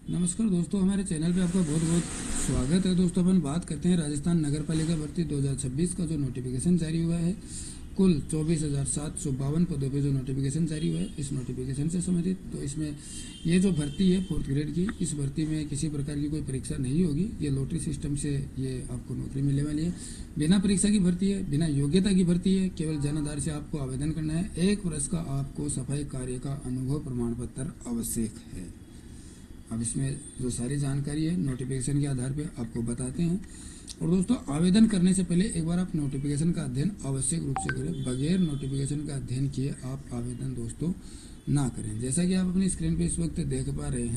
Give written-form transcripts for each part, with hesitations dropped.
नमस्कार दोस्तों, हमारे चैनल पे आपका बहुत बहुत स्वागत है। दोस्तों अपन बात करते हैं राजस्थान नगर पालिका भर्ती 2026 का जो नोटिफिकेशन जारी हुआ है। कुल 24,752 पदों पे जो नोटिफिकेशन जारी हुआ है, इस नोटिफिकेशन से संबंधित तो इसमें ये जो भर्ती है 4th ग्रेड की, इस भर्ती में किसी प्रकार की कोई परीक्षा नहीं होगी। ये लॉटरी सिस्टम से ये आपको नौकरी मिलने वाली है। बिना परीक्षा की भर्ती है, बिना योग्यता की भर्ती है। केवल जन आधार से आपको आवेदन करना है। 1 वर्ष का आपको सफाई कार्य का अनुभव प्रमाण पत्र आवश्यक है। अब इसमें जो सारी जानकारी है नोटिफिकेशन के आधार पे आपको बताते हैं। और दोस्तों, आवेदन करने से पहले एक बार आप नोटिफिकेशन का अध्ययन आवश्यक रूप से करें। बगैर नोटिफिकेशन का अध्ययन किए आप आवेदन दोस्तों ना करें। जैसा कि आप अपनी स्क्रीन पे इस वक्त देख पा रहे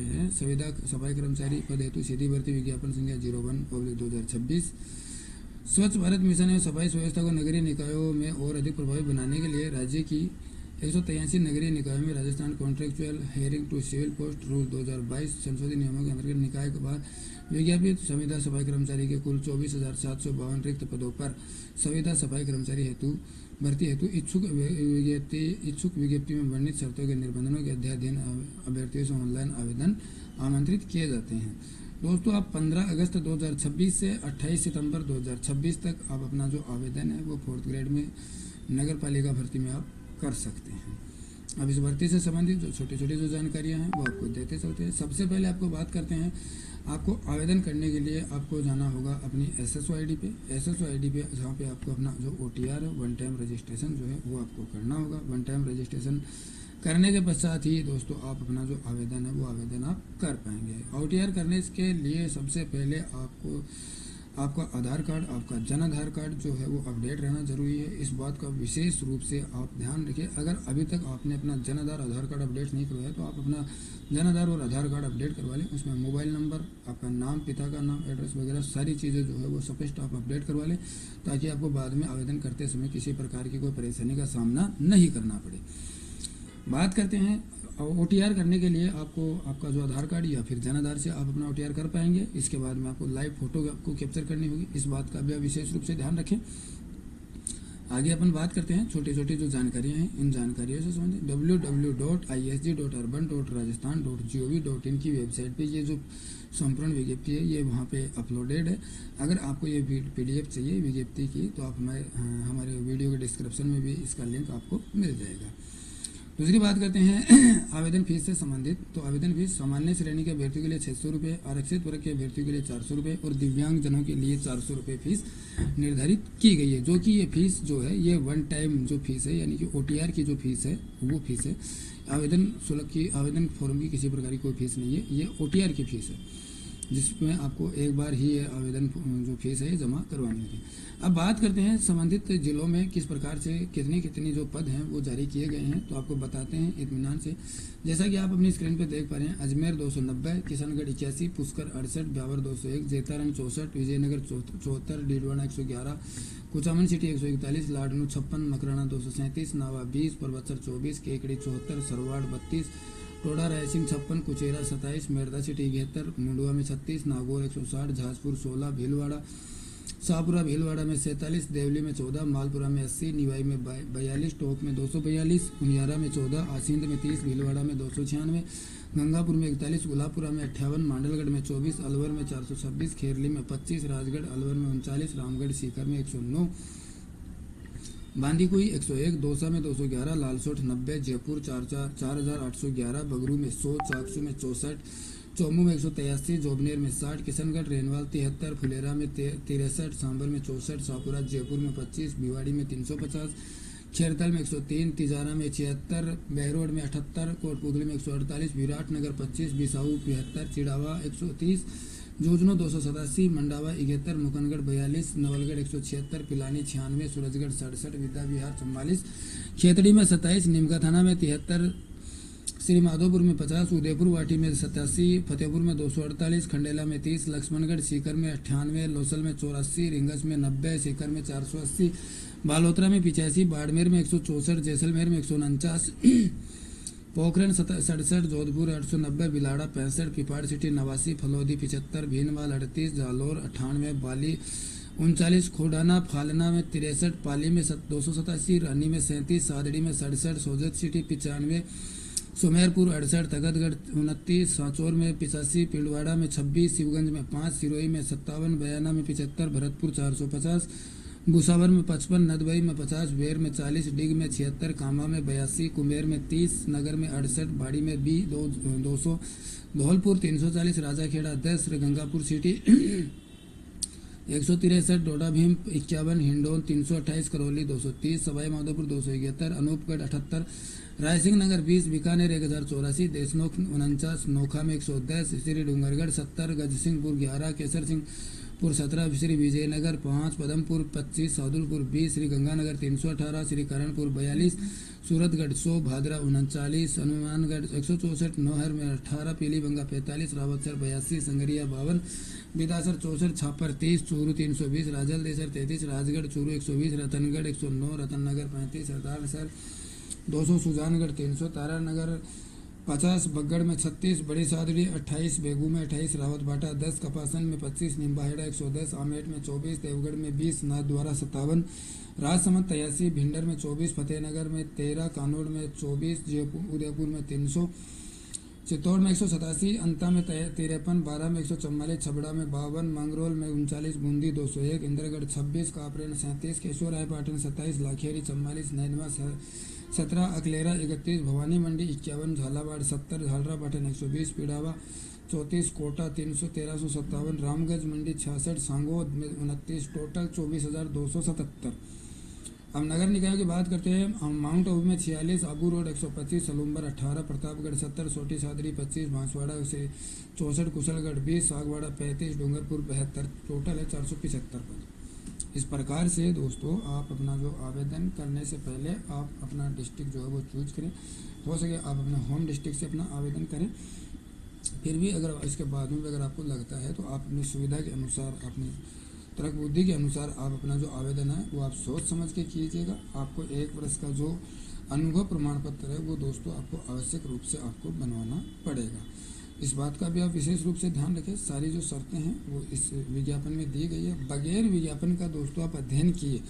हैं, संविदा सफाई कर्मचारी पद हेतु सीधी भर्ती विज्ञापन संख्या 01/2026। स्वच्छ भारत मिशन एवं सफाई व्यवस्था को नगरीय निकायों में और अधिक प्रभावी बनाने के लिए राज्य की 183 नगरीय निकायों में Rajasthan contractual hiring to civil post rule 2022 संशोधित नियमों के अंतर्गत निकाय के बाद विज्ञापित संविदा सफाई कर्मचारी के कुल 24,752 रिक्त पदों पर संविदा सफाई कर्मचारी हेतु भर्ती हेतु इच्छुक विज्ञप्ति में वर्णित शर्तों के निबंधनों के अध्ययन अभ्यर्थियों से ऑनलाइन आवेदन आमंत्रित किए जाते हैं। दोस्तों, आप 15 अगस्त 2026 से 28 सितंबर 2026 तक आप अपना जो आवेदन है वो 4th ग्रेड में नगर पालिका भर्ती में आप कर सकते हैं। अब इस भर्ती से संबंधित जो छोटी छोटी जो जानकारियां हैं वो आपको देते चलते हैं। सबसे पहले आपको बात करते हैं, आपको आवेदन करने के लिए आपको जाना होगा अपनी SSO ID पे। SSO ID पे जहाँ पे आपको अपना जो OTR है, वन टाइम रजिस्ट्रेशन जो है वो आपको करना होगा। वन टाइम रजिस्ट्रेशन करने के पश्चात ही दोस्तों आप अपना जो आवेदन है वो आवेदन आप कर पाएंगे। OTR करने के लिए सबसे पहले आपका आधार कार्ड, आपका जन आधार कार्ड जो है वो अपडेट रहना जरूरी है। इस बात का विशेष रूप से आप ध्यान रखिए। अगर अभी तक आपने अपना जन आधार कार्ड अपडेट नहीं करवाया तो आप अपना जन आधार और आधार कार्ड अपडेट करवा लें। उसमें मोबाइल नंबर, आपका नाम, पिता का नाम, एड्रेस वगैरह सारी चीज़ें जो है वो स्पष्ट आप अपडेट करवा लें, ताकि आपको बाद में आवेदन करते समय किसी प्रकार की कोई परेशानी का सामना नहीं करना पड़े। बात करते हैं OTR करने के लिए आपको आपका जो आधार कार्ड या फिर जन आधार से आप अपना OTR कर पाएंगे। इसके बाद में आपको लाइव फोटो आपको कैप्चर करनी होगी। इस बात का भी विशेष रूप से ध्यान रखें। आगे अपन बात करते हैं छोटी छोटी जो जानकारियां हैं, इन जानकारियों से संबंधित www.isg.urban.rajasthan.gov.in की वेबसाइट पे ये जो संपूर्ण विज्ञप्ति है ये वहाँ पे अपलोडेड है। अगर आपको ये PDF चाहिए विज्ञप्ति की तो आप हमारे वीडियो के डिस्क्रिप्शन में भी इसका लिंक आपको मिल जाएगा। दूसरी बात करते हैं आवेदन फीस से संबंधित। तो आवेदन फीस सामान्य श्रेणी के अभ्यर्थियों के लिए 600 रुपये, आरक्षित वर्ग के अभ्यर्थियों के लिए 400 रुपये और दिव्यांग जनों के लिए 400 रुपये फीस निर्धारित की गई है। जो कि ये फीस जो है ये वन टाइम जो फीस है, यानी कि OTR की जो फीस है वो फीस है। आवेदन शुल्क की, आवेदन फॉर्म की किसी प्रकार की कोई फीस नहीं है। ये OTR की फीस है जिसमें आपको एक बार ही आवेदन जो फीस है जमा करवानी होगी। अब बात करते हैं संबंधित जिलों में किस प्रकार से कितनी जो पद हैं वो जारी किए गए हैं, तो आपको बताते हैं इत्मीनान से। जैसा कि आप अपनी स्क्रीन पर देख पा रहे हैं, अजमेर 290, किशनगढ़ 81, पुष्कर 68, ब्यावर 201, जैतारण 64, विजयनगर 74, डीडवाना 111, कुचामन सिटी 141, लाडनू 56, मकराना 237, नावा 20, परबत्सर 24, केकड़ी 74, सरवाड़ 32, टोडा रायसिंह 56, कुचेरा 27, मेरदा सिटी 71, मुंडवा में 36, नागौर 160, झाजपुर 16, भीलवाड़ा शाहपुरा भीलवाड़ा में 47, देवली में 14, मालपुरा में 80, निवाई में 42, टोक में 242, उनियारा में 14, आसिंद में 30, भीलवाड़ा में 296, गंगापुर में 41, गुलाबपुरा में 58, मांडलगढ़ में 24, अलवर में 426, खेरली में 25, राजगढ़ अलवर में 39, रामगढ़ सीकर में 109, बांदीकुई 101, दौसा में 211, लालसोट 90, जयपुर 4811, बगरू में 100, चाकसू में 64, चौमू में 183, जोबनेर में 60, किशनगढ़ रेनवाल 73, फुलेरा में 63, सांबर में 64, शाहपुरा जयपुर में 25, भिवाड़ी में 350, खेरतल में 103, तिजारा में 76, बहरोड में 78, कोटपुतली में 148, विराटनगर 25, बिसाऊ 75, चिड़ावा 130, जोजनो 287, मंडावा 71, मुकनगढ़ 42, नवलगढ़ 176, पिलानी 96, सूरजगढ़ 67, विद्या विहार 44, खेतड़ी में 27, निमका थाना में 73, श्री माधोपुर में 50, उदयपुर वाटी में 87, फतेहपुर में 248, खंडेला में 30, लक्ष्मणगढ़ सीकर में 98, लोसल में 84, रिंगस में 90, सीकर में 480, बालोतरा में 85, बाड़मेर में 164, जैसलमेर में 149, पोखरण 67, जोधपुर 890, बिलाड़ा 65, पिपाड़ सिटी 89, फलोदी 75, भीनमाल 38, जालोर 98, बाली 39, खोडाना फालना में 63, पाली में 287, रानी में 37, सादड़ी में 67, सोजत सिटी 95, सुमेरपुर 68, तगतगढ़ 29, सांचौर में 85, पिंडवाड़ा में 26, शिवगंज में 5, सिरोही में 57, बयाना में 75, भरतपुर 450, भुसावर में 55, नदबई में 50, बेर में 40, डिग में 76, कामा में 82, कुमेर में 30, नगर में 68, बाड़ी में 200, धौलपुर 340, राजाखेड़ा 10, गंगापुर सिटी 163, डोडा भीम 51, हिंडौन 328, करौली 230, सवाई माधोपुर 271, अनूपगढ़ 78, रायसिंह नगर 20, बीकानेर 1084, देशनोक 49, नोखा में 110, श्री डूंगरगढ़ 70, गजसिंहपुर 11, केसर सिंहपुर 17, श्री विजयनगर 5, पदमपुर 25, सादुलपुर 20, श्री गंगानगर 318, श्री करणपुर 42, सूरतगढ़ 100, भादरा 39, हनुमानगढ़ 164, नौहर में 18, पीलीबंगा 45, रावतसर 82, संगरिया 52, बिदासर 64, छापर 30, चूरू 320, राजलदेसर 33, राजगढ़ चूरू 120, रतनगढ़ 109, रतननगर 35, सरदारसर 200, सुजानगढ़ 300, तारानगर 50, बगड़ में 36, बड़ी सादड़ी 28, बेगू में 28, रावतबाटा 10, कपासन में 25, निम्बाहेड़ा 110, आमेट में 24, देवगढ़ में 20, नाथद्वारा 57, राजसमंद 83, भिंडर में 24, फतेहनगर में 13, कानौड़ में 24, उदयपुर में 300, चित्तौड़ में 187, अंता में 53, बारा में 144, छबड़ा में 52, मंगरोल में 39, बूंदी 201, इंद्रगढ़ 26, कापरेन 37, केशोरायपाटन 27, लाखेरी 44, नैनवा 17, अकलेरा 31, भवानी मंडी 51, झालावाड़ 70, झालरापाटन 120, पिड़ावा 34, कोटा 300, 1357, रामगंज मंडी 66, सांगोद में 29, टोटल 24,277। अब नगर निकाय की बात करते हैं। माउंट आबू में 46, आबू रोड 125, सलूम्बर 18, प्रतापगढ़ 70, सोटी सादरी 25, बांसवाड़ा से 64, कुशलगढ़ 20, सागवाड़ा 35, डूंगरपुर 72, टोटल है 475 पद। इस प्रकार से दोस्तों आप अपना जो आवेदन करने से पहले आप अपना डिस्ट्रिक्ट जो है वो चूज करें। हो सके आप अपना होम डिस्ट्रिक्ट से अपना आवेदन करें। फिर भी अगर इसके बाद में अगर आपको लगता है तो आप अपनी सुविधा के अनुसार, अपनी तर्क बुद्धि के अनुसार आप अपना जो आवेदन है वो आप सोच समझ के कीजिएगा। आपको 1 वर्ष का जो अनुभव प्रमाण पत्र है वो दोस्तों आपको आवश्यक रूप से आपको बनवाना पड़ेगा। इस बात का भी आप विशेष रूप से ध्यान रखें। सारी जो शर्तें हैं वो इस विज्ञापन में दी गई है। बगैर विज्ञापन का दोस्तों आप अध्ययन किए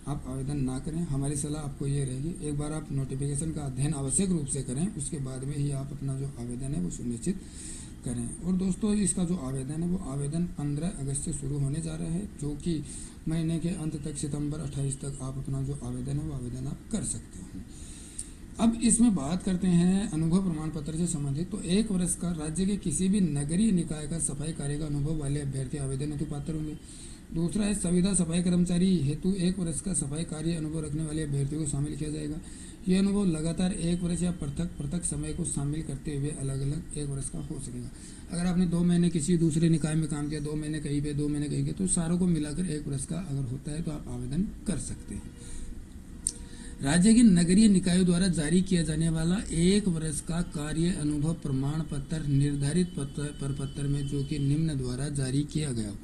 आप आवेदन ना करें। हमारी सलाह आपको ये रहेगी, एक बार आप नोटिफिकेशन का अध्ययन आवश्यक रूप से करें, उसके बाद में ही आप अपना जो आवेदन है वो सुनिश्चित करें। और दोस्तों इसका जो आवेदन है वो आवेदन 15 अगस्त से शुरू होने जा रहा है, जो कि महीने के अंत तक सितंबर 28 तक आप अपना जो आवेदन है वो आवेदन आप कर सकते हैं। अब इसमें बात करते हैं अनुभव प्रमाण पत्र से संबंधित। तो 1 वर्ष का राज्य के किसी भी नगरीय निकाय का सफाई कार्य का अनुभव वाले अभ्यर्थी आवेदन हेतु पात्र होंगे। दूसरा है संविदा सफाई कर्मचारी हेतु 1 वर्ष का सफाई कार्य अनुभव रखने वाले अभ्यर्थियों को शामिल किया जाएगा। यह अनुभव लगातार 1 वर्ष या पृथक समय को शामिल करते हुए अलग अलग 1 वर्ष का हो सकेगा। अगर आपने 2 महीने किसी दूसरे निकाय में काम किया, 2 महीने कहीं पे, 2 महीने कहीं पे, तो सारों को मिलाकर 1 वर्ष का अगर होता है तो आप आवेदन कर सकते हैं। राज्य के नगरीय निकायों द्वारा जारी किया जाने वाला 1 वर्ष का कार्य अनुभव प्रमाण पत्र निर्धारित प्रपत्र में जो कि निम्न द्वारा जारी किया गया हो।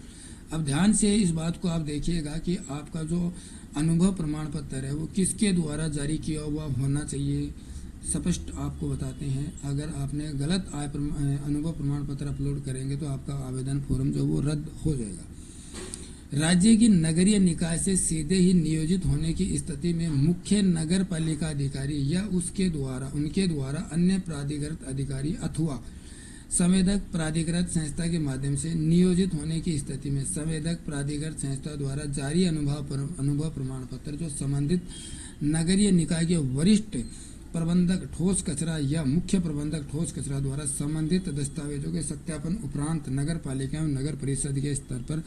अब ध्यान से इस बात को आप देखिएगा कि आपका जो अनुभव प्रमाण पत्र है वो किसके द्वारा जारी किया हुआ होना चाहिए। स्पष्ट आपको बताते हैं, अगर आपने गलत अनुभव प्रमाण पत्र अपलोड करेंगे तो आपका आवेदन फॉर्म जो वो रद्द हो जाएगा। राज्य की नगरीय निकाय से सीधे ही नियोजित होने की स्थिति में मुख्य नगर पालिका अधिकारी या उनके द्वारा अन्य प्राधिकृत अधिकारी अथवा संवेदक प्राधिकृत संस्था के माध्यम से नियोजित होने की स्थिति में संवेदक प्राधिकृत संस्था द्वारा जारी अनुभव प्रमाण पत्र जो संबंधित नगरीय निकाय के वरिष्ठ प्रबंधक ठोस कचरा या मुख्य प्रबंधक ठोस कचरा द्वारा संबंधित दस्तावेजों के सत्यापन उपरांत नगर पालिका एवं नगर परिषद के स्तर पर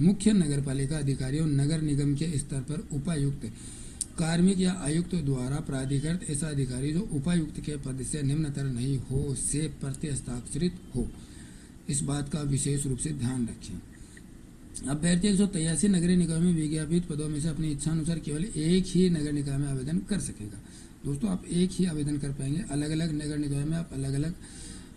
मुख्य नगर पालिका अधिकारी और नगर निगम के स्तर पर उपायुक्त कार्मिक या आयुक्त द्वारा प्राधिकृत ऐसा अधिकारी जो उपायुक्त के पद से निम्नतर नहीं हो से प्रति हस्ताक्षरित हो। इस बात का विशेष रूप से ध्यान रखें। अभ्यर्थी 183 नगरीय निकाय में विज्ञापित पदों में से अपनी इच्छा अनुसार केवल एक ही नगर निकाय में आवेदन कर सकेगा। दोस्तों आप एक ही आवेदन कर पाएंगे, अलग अलग नगर निकाय में आप अलग अलग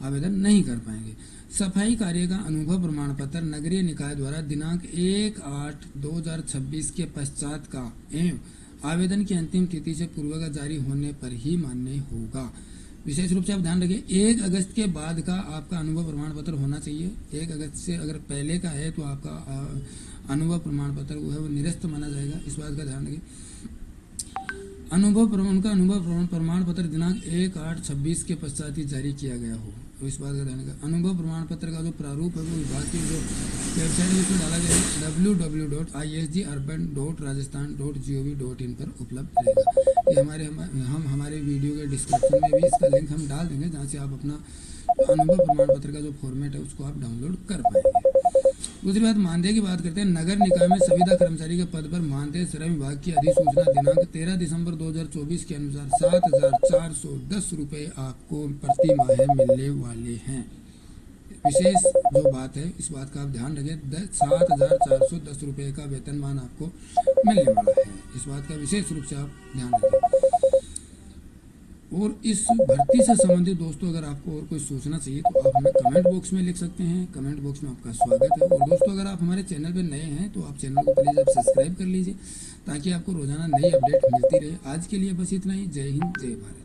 आवेदन नहीं कर पाएंगे। सफाई कार्य का अनुभव प्रमाण पत्र नगरीय निकाय द्वारा दिनांक 1/8/2026 के पश्चात का एवं आवेदन की अंतिम तिथि से पूर्व का जारी होने पर ही मान्य होगा। विशेष रूप से आप ध्यान रखें, 1 अगस्त के बाद का आपका अनुभव प्रमाण पत्र होना चाहिए। 1 अगस्त से अगर पहले का है तो आपका अनुभव प्रमाण पत्र वो है वो निरस्त माना जाएगा। इस बात का ध्यान रखें। उनका अनुभव प्रमाण पत्र दिनांक 1/8/26 के पश्चात ही जारी किया गया हो, तो इस बात का ध्यान रखा। अनुभव प्रमाण पत्र का जो प्रारूप है वो विभाग की जो वेबसाइट है उसमें डाला गया है www.isgurban.rajasthan.gov.in पर उपलब्ध रहेगा। ये हमारे वीडियो के डिस्क्रिप्शन में भी इसका लिंक हम डाल देंगे, जहाँ से आप अपना अनुभव प्रमाण पत्र का जो फॉर्मेट है उसको आप डाउनलोड कर पाएंगे। दूसरी बात, मानदेय की बात करते हैं। नगर निकाय में संविदा कर्मचारी के पद पर मानदेय श्रम विभाग की अधिसूचना दिनांक 13 दिसंबर 2024 के अनुसार 7,410 रुपये आपको प्रति माह मिलने वाले हैं। विशेष जो बात है इस बात का आप ध्यान रखें, 7,410 रुपये का वेतनमान आपको मिलने वाला है, इस बात का विशेष रूप से आप ध्यान रखें। और इस भर्ती से संबंधित दोस्तों अगर आपको और कोई सूचना चाहिए तो आप हमें कमेंट बॉक्स में लिख सकते हैं, कमेंट बॉक्स में आपका स्वागत है। और दोस्तों अगर आप हमारे चैनल पर नए हैं तो आप चैनल को प्लीज़ आप सब्सक्राइब कर लीजिए, ताकि आपको रोजाना नई अपडेट मिलती रहे। आज के लिए बस इतना ही। जय हिंद, जय भारत।